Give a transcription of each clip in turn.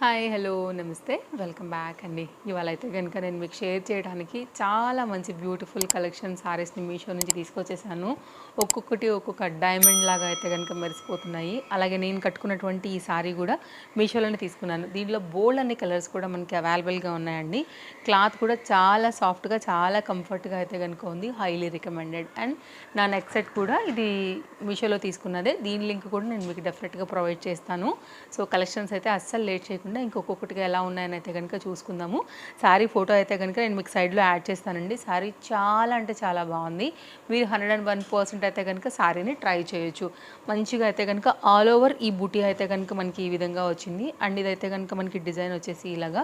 Hi hello నమస్తే welcome back అండి. ఇవాళ అయితే కనుక నేను మీకు షేర్ చేయడానికి చాలా మంచి బ్యూటిఫుల్ కలెక్షన్ సారీస్ని మీషో నుంచి తీసుకొచ్చేసాను. ఒక్కొక్కటి ఒక్కొక్క డైమండ్ లాగా అయితే కనుక మెరిసిపోతున్నాయి. అలాగే నేను కట్టుకున్నటువంటి ఈ సారీ కూడా మీషోలోనే తీసుకున్నాను. దీంట్లో బోల్డ్ అన్ని కలర్స్ కూడా మనకి అవైలబుల్గా ఉన్నాయండి. క్లాత్ కూడా చాలా సాఫ్ట్గా చాలా కంఫర్ట్గా అయితే కనుక ఉంది. Highly recommended. అండ్ నా నెక్ సెట్ కూడా ఇది మీషోలో తీసుకున్నదే. దీని లింక్ కూడా నేను మీకు డెఫినెట్గా ప్రొవైడ్ చేస్తాను. సో కలెక్షన్స్ అయితే అస్సలు లేట్ చేయకుండా ఇంకొకటిగా ఎలా ఉన్నాయని అయితే కనుక చూసుకుందాము. శారీ ఫోటో అయితే కనుక నేను మీకు సైడ్లో యాడ్ చేస్తానండి. శారీ చాలా అంటే చాలా బాగుంది. మీరు 101% అయితే కనుక శారీని ట్రై చేయొచ్చు. మంచిగా అయితే కనుక ఆల్ ఓవర్ ఈ బూటీ అయితే కనుక మనకి ఈ విధంగా వచ్చింది. అండ్ ఇదైతే కనుక మనకి డిజైన్ వచ్చేసి ఇలాగా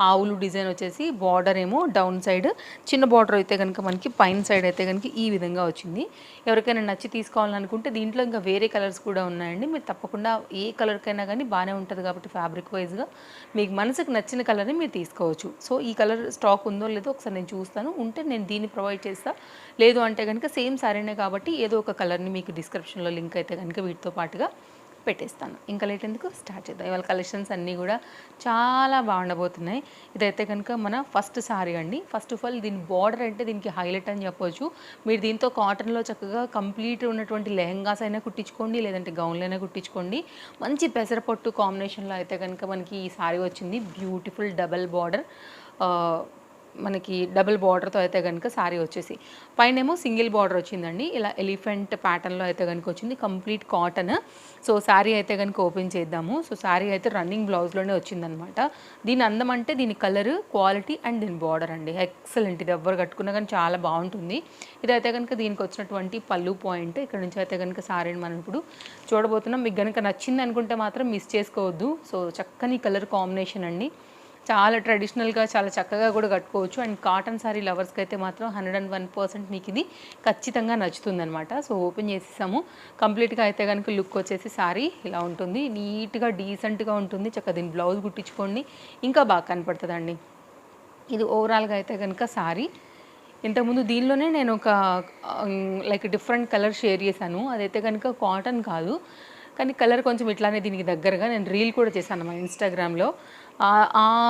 ఆవులు డిజైన్ వచ్చేసి బార్డర్ ఏమో డౌన్ సైడ్, చిన్న బార్డర్ అయితే కనుక మనకి పైన సైడ్ అయితే కనుక ఈ విధంగా వచ్చింది. ఎవరికైనా నచ్చి తీసుకోవాలనుకుంటే దీంట్లో ఇంకా వేరే కలర్స్ కూడా ఉన్నాయండి. మీరు తప్పకుండా ఏ కలర్కైనా కానీ బాగానే ఉంటుంది కాబట్టి ఫ్యాబ్రిక్ వైజ్గా మీకు మనసుకు నచ్చిన కలర్ని మీరు తీసుకోవచ్చు. సో ఈ కలర్ స్టాక్ ఉందో లేదో ఒకసారి నేను చూస్తాను. ఉంటే నేను దీన్ని ప్రొవైడ్ చేస్తాను. లేదు అంటే కనుక సేమ్ సారీనే కాబట్టి ఏదో ఒక కలర్ని మీకు డిస్క్రిప్షన్లో లింక్ అయితే కనుక వీటితో పాటుగా పెట్టేస్తాను. ఇంకా లేట్ ఎందుకు స్టార్ట్ చేద్దాం. ఇవాళ కలెక్షన్స్ అన్నీ కూడా చాలా బాగుండబోతున్నాయి. ఇదైతే కనుక మన ఫస్ట్ సారీ అండి. ఫస్ట్ ఆఫ్ ఆల్ దీని బార్డర్ అంటే దీనికి హైలైట్ అని చెప్పొచ్చు. మీరు దీంతో కాటన్లో చక్కగా కంప్లీట్ ఉన్నటువంటి లెహంగాస్ అయినా కుట్టించుకోండి, లేదంటే గౌన్లు అయినా కుట్టించుకోండి. మంచి పెసరపట్టు కాంబినేషన్లో అయితే కనుక మనకి ఈ సారీ వచ్చింది. బ్యూటిఫుల్ డబల్ బార్డర్, మనకి డబుల్ బార్డర్తో అయితే కనుక శారీ వచ్చేసి పైనేమో సింగిల్ బార్డర్ వచ్చిందండి. ఇలా ఎలిఫెంట్ ప్యాటర్న్లో అయితే కనుక వచ్చింది. Complete cotton. సో శారీ అయితే కనుక ఓపెన్ చేద్దాము. సో శారీ అయితే రన్నింగ్ బ్లౌజ్లోనే వచ్చిందనమాట. దీని అందం అంటే దీని కలర్, క్వాలిటీ అండ్ దీని బార్డర్ అండి ఎక్సలెంట్. ఇది ఎవరు కట్టుకున్నా కానీ చాలా బాగుంటుంది. ఇదైతే కనుక దీనికి వచ్చినటువంటి పళ్ళు పాయింట్. ఇక్కడ నుంచి అయితే కనుక శారీని మనం ఇప్పుడు చూడబోతున్నాం. మీకు కనుక నచ్చింది అనుకుంటే మాత్రం మిస్ చేసుకోవద్దు. సో చక్కని కలర్ కాంబినేషన్ అండి. చాలా ట్రెడిషనల్గా చాలా చక్కగా కూడా కట్టుకోవచ్చు. అండ్ కాటన్ శారీ లవర్స్కి అయితే మాత్రం 101% మీకు ఇది ఖచ్చితంగా నచ్చుతుందనమాట. సో ఓపెన్ చేసేసాము. కంప్లీట్గా అయితే కనుక లుక్ వచ్చేసి శారీ ఇలా ఉంటుంది. నీట్గా డీసెంట్గా ఉంటుంది. చక్కగా దీని బ్లౌజ్ కుట్టించుకోండి ఇంకా బాగా కనపడుతుందండి. ఇది ఓవరాల్గా అయితే కనుక శారీ. ఇంతకుముందు దీనిలోనే నేను ఒక లైక్ డిఫరెంట్ కలర్ షేర్ చేశాను. అదైతే కనుక కాటన్ కాదు, కానీ కలర్ కొంచెం ఇట్లానే దీనికి దగ్గరగా నేను రీల్ కూడా చేశాను మా ఇన్స్టాగ్రామ్లో.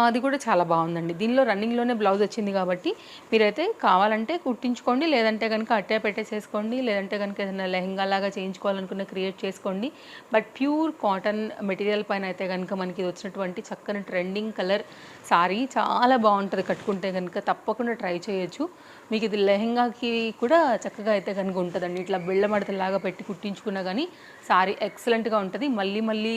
అది కూడా చాలా బాగుందండి. దీనిలో రన్నింగ్లోనే బ్లౌజ్ వచ్చింది కాబట్టి మీరైతే కావాలంటే కుట్టించుకోండి, లేదంటే కనుక అట్టే పెట్టేసేసుకోండి, లేదంటే కనుక ఏదైనా లెహంగా లాగా చేయించుకోవాలనుకున్న క్రియేట్ చేసుకోండి. బట్ ప్యూర్ కాటన్ మెటీరియల్ పైన అయితే కనుక మనకి వచ్చినటువంటి చక్కని ట్రెండింగ్ కలర్ సారీ చాలా బాగుంటుంది. కట్టుకుంటే కనుక తప్పకుండా ట్రై చేయొచ్చు. మీకు ఇది లెహంగాకి కూడా చక్కగా అయితే కనుక ఉంటుందండి. ఇట్లా బిళ్ళ మడతలాగా పెట్టి కుట్టించుకున్నా కానీ సారీ ఎక్సలెంట్గా ఉంటుంది. మళ్ళీ మళ్ళీ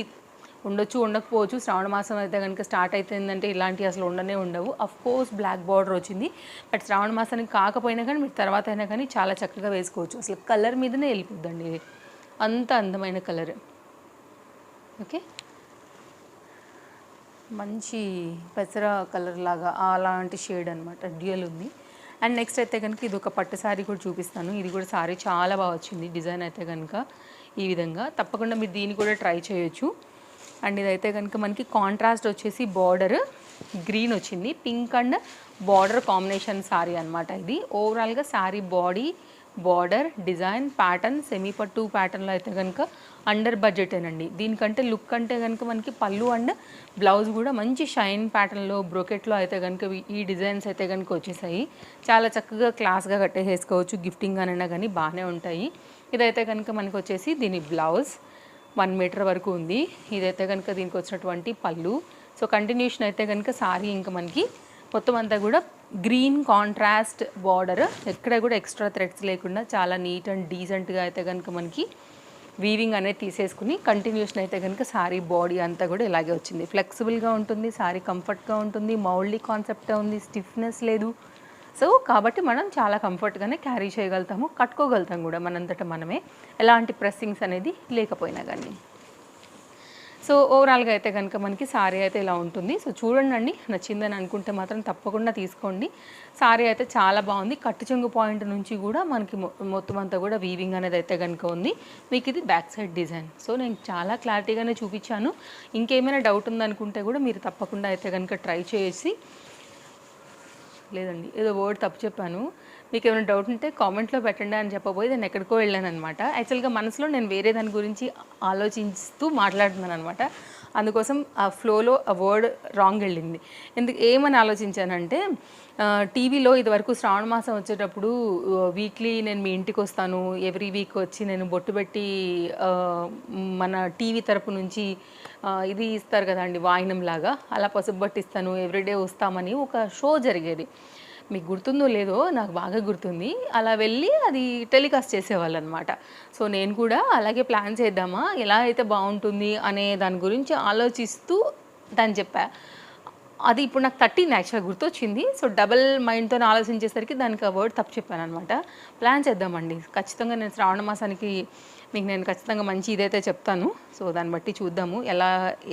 ఉండొచ్చు, ఉండకపోవచ్చు. శ్రావణ మాసం అయితే కనుక స్టార్ట్ అవుతుందంటే ఇలాంటివి అసలు ఉండనే ఉండవు. అఫ్ కోర్స్ బ్లాక్ బార్డర్ వచ్చింది, బట్ శ్రావణ మాసానికి కాకపోయినా కానీ మీరు తర్వాత అయినా కానీ చాలా చక్కగా వేసుకోవచ్చు. అసలు కలర్ మీదనే వెళ్ళిపోద్దండి ఇది, అంత అందమైన కలర్. ఓకే, మంచి పెసర కలర్ లాగా అలాంటి షేడ్ అనమాట, డ్యూయల్ ఉంది. అండ్ నెక్స్ట్ అయితే కనుక ఇది ఒక పట్టు శారీ కూడా చూపిస్తాను. ఇది కూడా శారీ చాలా బాగా వచ్చింది. డిజైన్ అయితే కనుక ఈ విధంగా తప్పకుండా మీరు దీన్ని కూడా ట్రై చేయొచ్చు. అండ్ ఇదైతే కనుక మనకి కాంట్రాస్ట్ వచ్చేసి బార్డర్ గ్రీన్ వచ్చింది. Pink and border combination sari అనమాట ఇది. ఓవరాల్గా sari body, border, design, pattern semi పట్టు ప్యాటర్న్లో అయితే కనుక అండర్ బడ్జెటేనండి. దీనికంటే లుక్ అంటే కనుక మనకి పళ్ళు అండ్ బ్లౌజ్ కూడా మంచి షైన్ ప్యాటర్న్లో బ్రోకెట్లో అయితే కనుక ఈ డిజైన్స్ అయితే కనుక వచ్చేసాయి. చాలా చక్కగా క్లాస్గా కట్టేసేసుకోవచ్చు. గిఫ్టింగ్ అనైనా కానీ బాగానే ఉంటాయి. ఇదైతే కనుక మనకు వచ్చేసి దీని బ్లౌజ్ 1 మీటర్ వరకు ఉంది. ఇదైతే కనుక దీనికి వచ్చినటువంటి పళ్ళు. సో కంటిన్యూషన్ అయితే కనుక సారీ ఇంకా మనకి మొత్తం అంతా కూడా గ్రీన్ కాంట్రాస్ట్ బార్డర్, ఎక్కడ కూడా ఎక్స్ట్రా థ్రెడ్స్ లేకుండా చాలా నీట్ అండ్ డీసెంట్గా అయితే కనుక మనకి వీవింగ్ అనేది తీసేసుకుని కంటిన్యూషన్ అయితే కనుక సారీ బాడీ అంతా కూడా ఇలాగే వచ్చింది. ఫ్లెక్సిబుల్గా ఉంటుంది సారీ, కంఫర్ట్గా ఉంటుంది, మౌల్డీ కాన్సెప్ట్గా ఉంది, స్టిఫ్నెస్ లేదు. సో కాబట్టి మనం చాలా కంఫర్ట్గానే క్యారీ చేయగలుగుతాము, కట్టుకోగలుగుతాం కూడా మనంతటా మనమే, ఎలాంటి ప్రెస్సింగ్స్ అనేది లేకపోయినా కానీ. సో ఓవరాల్గా అయితే కనుక మనకి సారీ అయితే ఇలా ఉంటుంది. సో చూడండి, నచ్చిందని అనుకుంటే మాత్రం తప్పకుండా తీసుకోండి. సారీ అయితే చాలా బాగుంది. కట్టు చెంగు పాయింట్ నుంచి కూడా మనకి మొత్తం అంతా కూడా వీవింగ్ అనేది అయితే కనుక ఉంది. మీకు ఇది బ్యాక్ సైడ్ డిజైన్. సో నేను చాలా క్లారిటీగానే చూపించాను. ఇంకేమైనా డౌట్ ఉందనుకుంటే కూడా మీరు తప్పకుండా అయితే కనుక ట్రై చేసి, లేదండి ఏదో వర్డ్ తప్పు చెప్పాను, మీకు ఏమైనా డౌట్ ఉంటే కామెంట్లో పెట్టండి అని చెప్పబోయి నేను ఎక్కడికో వెళ్ళాను అనమాట. యాక్చువల్గా మనసులో నేను వేరే దాని గురించి ఆలోచిస్తూ మాట్లాడుతున్నాను అనమాట. అందుకోసం ఆ ఫ్లోలో ఆ వర్డ్ రాంగ్ వెళ్ళింది. ఏమని ఆలోచించానంటే టీవీలో ఇదివరకు శ్రావణ మాసం వచ్చేటప్పుడు వీక్లీ నేను మీ ఇంటికి వస్తాను, ఎవ్రీ వీక్ వచ్చి నేను బొట్టు పెట్టి మన టీవీ తరపు నుంచి ఇది ఇస్తారు కదండి వాయినం లాగా, అలా పసుపు బట్టిస్తాను, ఎవ్రీడే వస్తామని ఒక షో జరిగేది. మీకు గుర్తుందో లేదో నాకు బాగా గుర్తుంది. అలా వెళ్ళి అది టెలికాస్ట్ చేసేవాళ్ళు అనమాట. సో నేను కూడా అలాగే ప్లాన్ చేద్దామా, ఎలా అయితే బాగుంటుంది అనే దాని గురించి ఆలోచిస్తూ దాన్ని చెప్పా. అది ఇప్పుడు నాకు 13 యాక్చువల్గా గుర్తొచ్చింది. సో డబల్ మైండ్తో ఆలోచించేసరికి దానికి ఆ వర్డ్ తప్పు చెప్పాను అనమాట. ప్లాన్ చేద్దామండి ఖచ్చితంగా. నేను శ్రావణ మాసానికి మీకు నేను ఖచ్చితంగా మంచి ఇదైతే చెప్తాను. సో దాన్ని బట్టి చూద్దాము ఎలా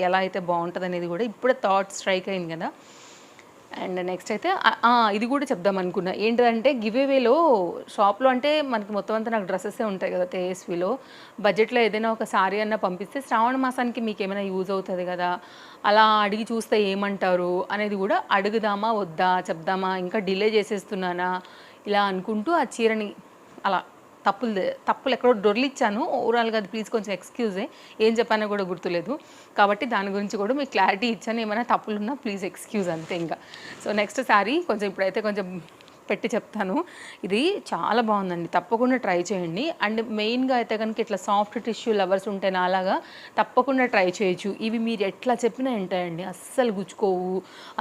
ఎలా అయితే బాగుంటుంది అనేది కూడా. ఇప్పుడే థాట్ స్ట్రైక్ అయింది కదా. అండ్ నెక్స్ట్ అయితే ఇది కూడా చెప్దాం అనుకున్నా. ఏంటంటే గివేవేలో షాప్లో అంటే మనకి మొత్తం అంతా నాకు డ్రెస్సెసే ఉంటాయి కదా తేఎస్విలో. బడ్జెట్లో ఏదైనా ఒక సారీ అన్న పంపిస్తే శ్రావణ మాసానికి మీకు ఏమైనా యూజ్ అవుతుంది కదా, అలా అడిగి చూస్తే ఏమంటారు అనేది కూడా అడుగుదామా వద్దా, చెప్దామా, ఇంకా డిలే చేసేస్తున్నానా ఇలా అనుకుంటూ ఆ చీరని అలా తప్పులు ఎక్కడో దొర్లిచ్చాను. ఓవరాల్గా అది ప్లీజ్ కొంచెం ఎక్స్క్యూజే, ఏం చెప్పానో కూడా గుర్తులేదు. కాబట్టి దాని గురించి కూడా మీకు క్లారిటీ ఇచ్చాను. ఏమైనా తప్పులున్నా ప్లీజ్ ఎక్స్క్యూజ్ అంతే ఇంకా. సో నెక్స్ట్ సారీ కొంచెం ఇప్పుడైతే కొంచెం పెట్టి చెప్తాను. ఇది చాలా బాగుందండి, తప్పకుండా ట్రై చేయండి. అండ్ మెయిన్గా అయితే కనుక ఇట్లా సాఫ్ట్ టిష్యూ లవర్స్ ఉంటే నాలాగా తప్పకుండా ట్రై చేయొచ్చు. ఇవి మీరు ఎట్లా చెప్పినా ఉంటాయండి, అస్సలు గుచ్చుకోవు,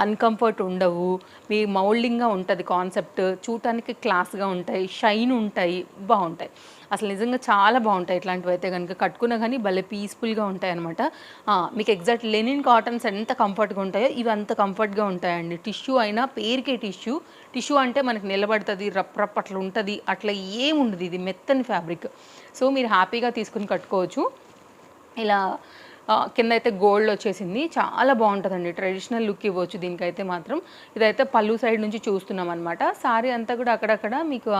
అన్కంఫర్ట్ ఉండవు, మీ మౌల్డింగ్గా ఉంటుంది కాన్సెప్ట్, చూడటానికి క్లాస్గా ఉంటాయి, షైన్ ఉంటాయి, బాగుంటాయి. అసలు నిజంగా చాలా బాగుంటాయి ఇట్లాంటివి అయితే కనుక. కట్టుకున్నా కానీ భలే పీస్ఫుల్గా ఉంటాయి అనమాట. మీకు ఎగ్జాక్ట్ లెనిన్ కాటన్స్ ఎంత కంఫర్ట్గా ఉంటాయో ఇవి అంత కంఫర్ట్గా ఉంటాయండి. టిష్యూ అయినా పేరుకే టిష్యూ అంటే మనకి నిలబడుతుంది, రప్ అట్లా ఉంటుంది, అట్లా ఏముండదు. ఇది మెత్తని ఫ్యాబ్రిక్. సో మీరు హ్యాపీగా తీసుకుని కట్టుకోవచ్చు. ఇలా కింద అయితే గోల్డ్ వచ్చేసింది, చాలా బాగుంటుందండి. ట్రెడిషనల్ లుక్ ఇవ్వచ్చు దీనికైతే మాత్రం. ఇదైతే పళ్ళు సైడ్ నుంచి చూస్తున్నాం అనమాట. సారీ అంతా కూడా అక్కడక్కడ మీకు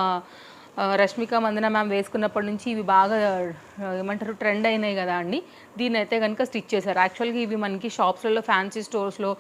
రష్మిక మందన మ్యామ్ వేసుకున్నప్పటి నుంచి ఇవి బాగా ఏమంటారు ట్రెండ్ అయినాయి కదా అండి. దీన్ని అయితే కనుక స్టిచ్ చేశారు. యాక్చువల్గా ఇవి మనకి షాప్స్లలో, ఫ్యాన్సీ స్టోర్స్లో,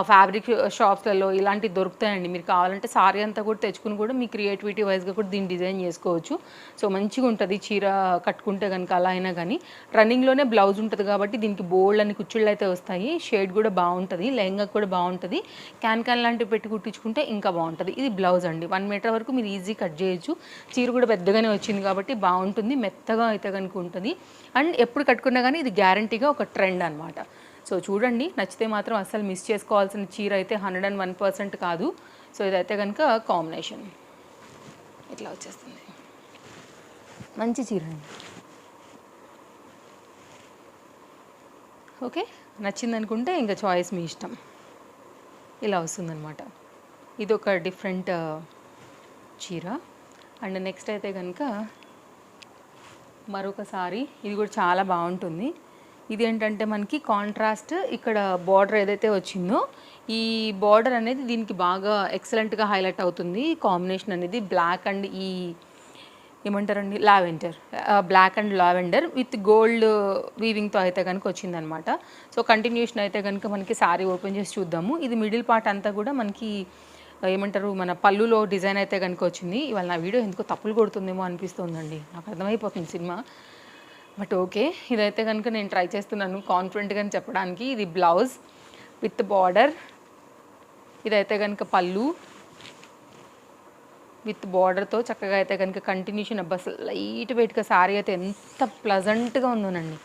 ఫ్యాబ్రిక్ షాప్స్లలో ఇలాంటివి దొరుకుతాయండి. మీరు కావాలంటే సారీ అంతా కూడా తెచ్చుకుని కూడా మీ క్రియేటివిటీ వైజ్గా కూడా దీన్ని డిజైన్ చేసుకోవచ్చు. సో మంచిగా ఉంటుంది చీర కట్టుకుంటే కనుక. అలా అయినా కానీ రన్నింగ్లోనే బ్లౌజ్ ఉంటుంది కాబట్టి దీనికి బోల్డ్ అని కుచ్చుళ్ళు అయితే వస్తాయి. షేడ్ కూడా బాగుంటుంది, లెహంగా కూడా బాగుంటుంది. క్యాన్ లాంటివి పెట్టి కుట్టించుకుంటే ఇంకా బాగుంటుంది. ఇది బ్లౌజ్ అండి. 1 మీటర్ వరకు మీరు ఈజీ కట్ చేయొచ్చు. చీర కూడా పెద్దగానే వచ్చింది కాబట్టి బాగుంటుంది, మెత్తగా అయితే కనుక ఉంటుంది. అండ్ ఎప్పుడు కట్టుకున్నా కానీ ఇది గ్యారంటీగా ఒక ట్రెండ్ అనమాట. సో చూడండి, నచ్చితే మాత్రం అస్సలు మిస్ చేసుకోవాల్సిన చీర అయితే 101% కాదు. సో ఇదైతే కనుక కాంబినేషన్ ఇట్లా వచ్చేస్తుంది, మంచి చీర అండి. ఓకే, నచ్చింది అనుకుంటే ఇంకా చాయిస్ మీ ఇష్టం. ఇలా వస్తుందన్నమాట. ఇది ఒక డిఫరెంట్ చీర. అండ్ నెక్స్ట్ అయితే కనుక మరొకసారి ఇది కూడా చాలా బాగుంటుంది. ఇది ఏంటంటే మనకి కాంట్రాస్ట్ ఇక్కడ బార్డర్ ఏదైతే వచ్చిందో ఈ బార్డర్ అనేది దీనికి బాగా ఎక్సలెంట్గా హైలైట్ అవుతుంది. కాంబినేషన్ అనేది బ్లాక్ అండ్ ఈ ఏమంటారండి lavender, black and lavender with gold వీవింగ్తో అయితే కనుక వచ్చిందనమాట. సో కంటిన్యూషన్ అయితే కనుక మనకి సారీ ఓపెన్ చేసి చూద్దాము. ఇది మిడిల్ పార్ట్ అంతా కూడా మనకి ఏమంటారు మన పళ్ళులో డిజైన్ అయితే కనుక వచ్చింది. ఇవాళ నా వీడియో ఎందుకో తప్పులు కొడుతుందేమో అనిపిస్తుందండి, నాకు అర్థమైపోతుంది సినిమా. బట్ ఓకే, ఇదైతే కనుక నేను ట్రై చేస్తున్నాను కాన్ఫిడెంట్గా చెప్పడానికి. ఇది బ్లౌజ్ విత్ బార్డర్, ఇదైతే కనుక పళ్ళు విత్ బార్డర్తో చక్కగా అయితే కనుక కంటిన్యూషన్. అబ్బా లైట్ వెయిట్గా సారీ అయితే ఎంత ప్లజెంట్గా ఉందోనండి,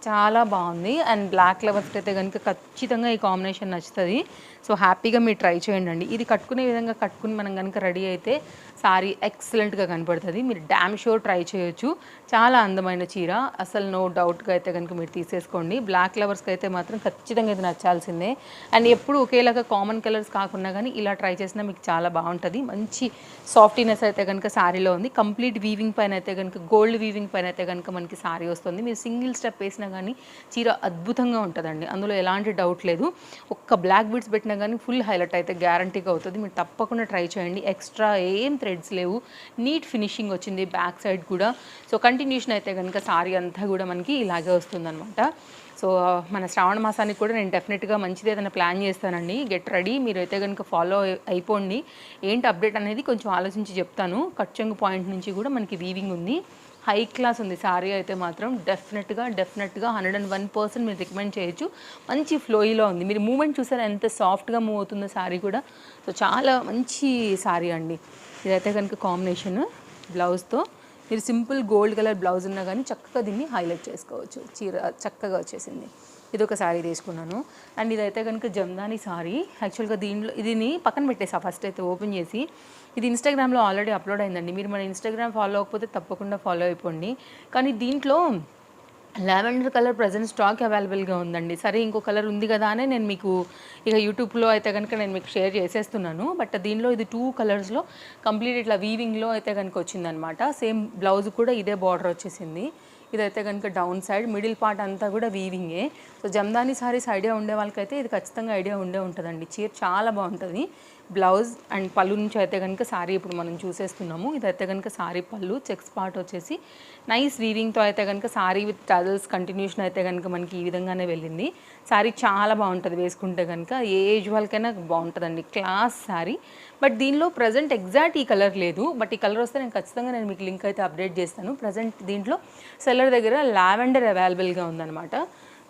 చాలా బాగుంది. అండ్ బ్లాక్ లవర్స్కి అయితే కనుక ఖచ్చితంగా ఈ కాంబినేషన్ నచ్చుతుంది. సో హ్యాపీగా మీరు ట్రై చేయండి. ఇది కట్టుకునే విధంగా కట్టుకుని మనం కనుక రెడీ అయితే సారీ ఎక్సలెంట్గా కనపడుతుంది. మీరు డ్యామ్ షూర్ ట్రై చేయొచ్చు. చాలా అందమైన చీర, అసలు నో డౌట్గా అయితే కనుక మీరు తీసేసుకోండి. బ్లాక్ లవర్స్కి అయితే మాత్రం ఖచ్చితంగా ఇది నచ్చాల్సిందే. అండ్ ఎప్పుడు ఒకేలాగా కామన్ కలర్స్ కాకుండా కానీ ఇలా ట్రై చేసినా మీకు చాలా బాగుంటుంది. మంచి సాఫ్టీనెస్ అయితే కనుక సారీలో ఉంది. కంప్లీట్ వీవింగ్ పైన అయితే కనుక గోల్డ్ వీవింగ్ పైన అయితే కనుక మనకి సారీ వస్తుంది. మీరు సింగిల్ స్టెప్ వేసినా కానీ చీర అద్భుతంగా ఉంటుందండి, అందులో ఎలాంటి డౌట్ లేదు. ఒక్క బ్లాక్ బీడ్స్ పెట్టినా కానీ ఫుల్ హైలైట్ అయితే గ్యారంటీగా అవుతుంది. మీరు తప్పకుండా ట్రై చేయండి. ఎక్స్ట్రా ఏం థ్రెడ్స్ లేవు, నీట్ ఫినిషింగ్ వచ్చింది బ్యాక్ సైడ్ కూడా. సో కంటిన్యూషన్ అయితే కనుక సారీ అంతా కూడా మనకి ఇలాగే వస్తుందన్నమాట. సో మన శ్రావణ మాసానికి కూడా నేను డెఫినెట్గా మంచిది ఏదైనా ప్లాన్ చేస్తానండి. గెట్ రెడీ, మీరు అయితే కనుక ఫాలో అయిపోండి. ఏంటి అప్డేట్ అనేది కొంచెం ఆలోచించి చెప్తాను. కట్ చెంగు పాయింట్ నుంచి కూడా మనకి వీవింగ్ ఉంది, హై క్లాస్ ఉంది శారీ అయితే మాత్రం. డెఫినెట్గా 101% మీరు రికమెండ్ చేయొచ్చు. మంచి ఫ్లోయిలో ఉంది. మీరు మూమెంట్ చూసారా ఎంత సాఫ్ట్గా మూవ్ అవుతుందో శారీ కూడా. సో చాలా మంచి శారీ అండి. ఇదైతే కనుక కాంబినేషన్ బ్లౌజ్తో మీరు సింపుల్ గోల్డ్ కలర్ బ్లౌజ్ ఉన్నా కానీ చక్కగా దీన్ని హైలైట్ చేసుకోవచ్చు. చీర చక్కగా వచ్చేసింది. ఇది ఒక శారీ తీసుకున్నాను. అండ్ ఇదైతే కనుక జమ్దాని శారీ. యాక్చువల్గా దీన్ని పక్కన పెట్టేసా ఫస్ట్ అయితే ఓపెన్ చేసి. ఇది ఇన్స్టాగ్రామ్లో ఆల్రెడీ అప్లోడ్ అయిందండి. మీరు మన ఇన్స్టాగ్రామ్ ఫాలో అవ్వకపోతే తప్పకుండా ఫాలో అయిపోండి. కానీ దీంట్లో లావెండర్ కలర్ ప్రజెంట్ స్టాక్ అవైలబుల్గా ఉందండి. సరే ఇంకో కలర్ ఉంది కదా అని నేను మీకు ఇక యూట్యూబ్లో అయితే కనుక నేను మీకు షేర్ చేసేస్తున్నాను. బట్ దీనిలో ఇది 2 కలర్స్లో కంప్లీట్ ఇట్లా వీవింగ్లో అయితే కనుక వచ్చిందనమాట. సేమ్ బ్లౌజ్ కూడా ఇదే బార్డర్ వచ్చేసింది. ఇదైతే కనుక డౌన్ సైడ్ మిడిల్ పార్ట్ అంతా కూడా వీవింగే. సో జమ్దాని సారీస్ ఐడియా ఉండే వాళ్ళకైతే ఇది ఖచ్చితంగా ఐడియా ఉంటుందండి. చీర చాలా బాగుంటుంది. బ్లౌజ్ అండ్ పళ్ళు నుంచి అయితే కనుక శారీ ఇప్పుడు మనం చూసేస్తున్నాము. ఇదైతే కనుక శారీ పళ్ళు, చెక్స్ పార్ట్ వచ్చేసి నైస్ వీవింగ్తో అయితే కనుక శారీ విత్ టజల్స్ కంటిన్యూషన్ అయితే కనుక మనకి ఈ విధంగానే వెళ్ళింది. శారీ చాలా బాగుంటుంది వేసుకుంటే కనుక. ఏ ఏజ్ వాళ్ళకైనా బాగుంటుందండి. క్లాస్ శారీ. బట్ దీనిలో ప్రజెంట్ ఎగ్జాక్ట్ ఈ కలర్ లేదు. బట్ ఈ కలర్ వస్తే నేను మీకు లింక్ అయితే అప్డేట్ చేస్తాను. ప్రజెంట్ దీంట్లో సెల్లర్ దగ్గర లావెండర్ అవైలబుల్గా ఉందన్నమాట.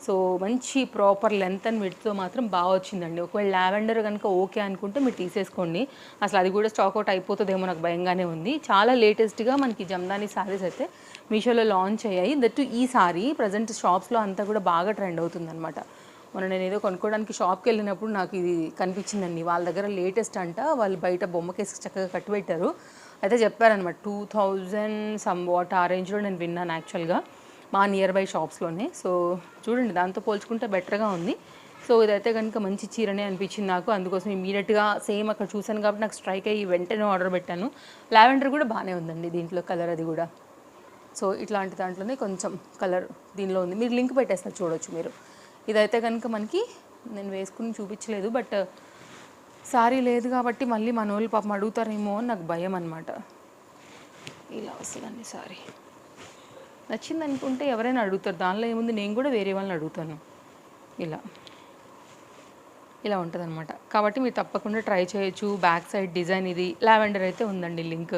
సో మంచి ప్రాపర్ లెంత్ అండ్ విడ్త్తో మాత్రం బాగా వచ్చిందండి. ఒకవేళ లావెండర్ కనుక ఓకే అనుకుంటే మీరు తీసేసుకోండి. అసలు అది కూడా స్టాక్అవుట్ అయిపోతుందేమో నాకు భయంగానే ఉంది. చాలా లేటెస్ట్గా మనకి జమ్దాని శారీస్ అయితే మీషోలో లాంచ్ అయ్యాయి. దట్టు ఈ శారీ ప్రజెంట్ షాప్స్లో అంతా కూడా బాగా ట్రెండ్ అవుతుందన్నమాట. మొన్న నేను ఏదో కొనుక్కోవడానికి షాప్కి వెళ్ళినప్పుడు నాకు ఇది కనిపించిందండి. వాళ్ళ దగ్గర లేటెస్ట్ అంట. వాళ్ళు బయట బొమ్మకేసి చక్కగా కట్టిపెట్టారు. అయితే చెప్పారనమాట 2000 సమ్ వాట్ ఆ రేంజ్లో నేను విన్నాను యాక్చువల్గా మా నియర్ బై షాప్స్లోనే. సో చూడండి దాంతో పోల్చుకుంటే బెటర్గా ఉంది. సో ఇదైతే కనుక మంచి చీరనే అనిపించింది నాకు. అందుకోసం ఇమీడియట్గా సేమ్ అక్కడ చూసాను కాబట్టి నాకు స్ట్రైక్ అయ్యి వెంటనే ఆర్డర్ పెట్టాను. లావెండర్ కూడా బాగానే ఉందండి దీంట్లో కలర్ అది కూడా. సో ఇట్లాంటి దాంట్లోనే కొంచెం కలర్ దీనిలో ఉంది. మీరు లింక్ పెట్టేస్తారు చూడొచ్చు మీరు. ఇదైతే కనుక మనకి నేను వేసుకుని చూపించలేదు. బట్ సారీ లేదు కాబట్టి మళ్ళీ మన వాళ్ళు పాపం అడుగుతారేమో అని నాకు భయం అనమాట. ఇలా వస్తుందండి సారీ. నచ్చింది అనుకుంటే ఎవరైనా అడుగుతారు. దానిలో ఏముంది, నేను కూడా వేరే వాళ్ళని అడుగుతాను. ఇలా ఉంటుంది అనమాట. కాబట్టి మీరు తప్పకుండా ట్రై చేయొచ్చు. బ్యాక్ సైడ్ డిజైన్ ఇది లావెండర్ అయితే ఉందండి లింక్.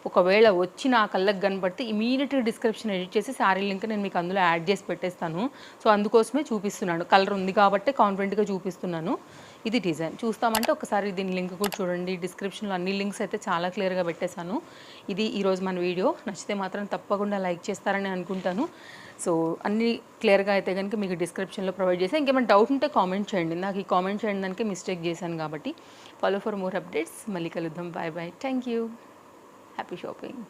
ఒకవేళ వచ్చి నా కళ్ళకి కనబడితే ఇమీడియట్గా డిస్క్రిప్షన్ ఎడిట్ చేసి శారీ లింక్ నేను మీకు అందులో యాడ్ చేసి పెట్టేస్తాను. సో అందుకోసమే చూపిస్తున్నాను. కలర్ ఉంది కాబట్టి కాన్ఫిడెంట్గా చూపిస్తున్నాను. ఇది డిజైన్ చూస్తామంటే ఒకసారి దీని లింక్ కూడా చూడండి. డిస్క్రిప్షన్లో అన్ని లింక్స్ అయితే చాలా క్లియర్గా పెట్టేశాను. ఇది ఈరోజు మన వీడియో. నచ్చితే మాత్రం తప్పకుండా లైక్ చేస్తారని అనుకుంటాను. సో అన్ని క్లియర్గా అయితే కనుక మీకు డిస్క్రిప్షన్లో ప్రొవైడ్ చేసి ఇంకేమైనా డౌట్ ఉంటే కామెంట్ చేయండి. నాకు ఈ కామెంట్ చేయడం దానికే మిస్టేక్ చేశాను కాబట్టి. Follow for more updates. మళ్ళీ కలుద్దాం. Bye bye. Thank you. Happy shopping.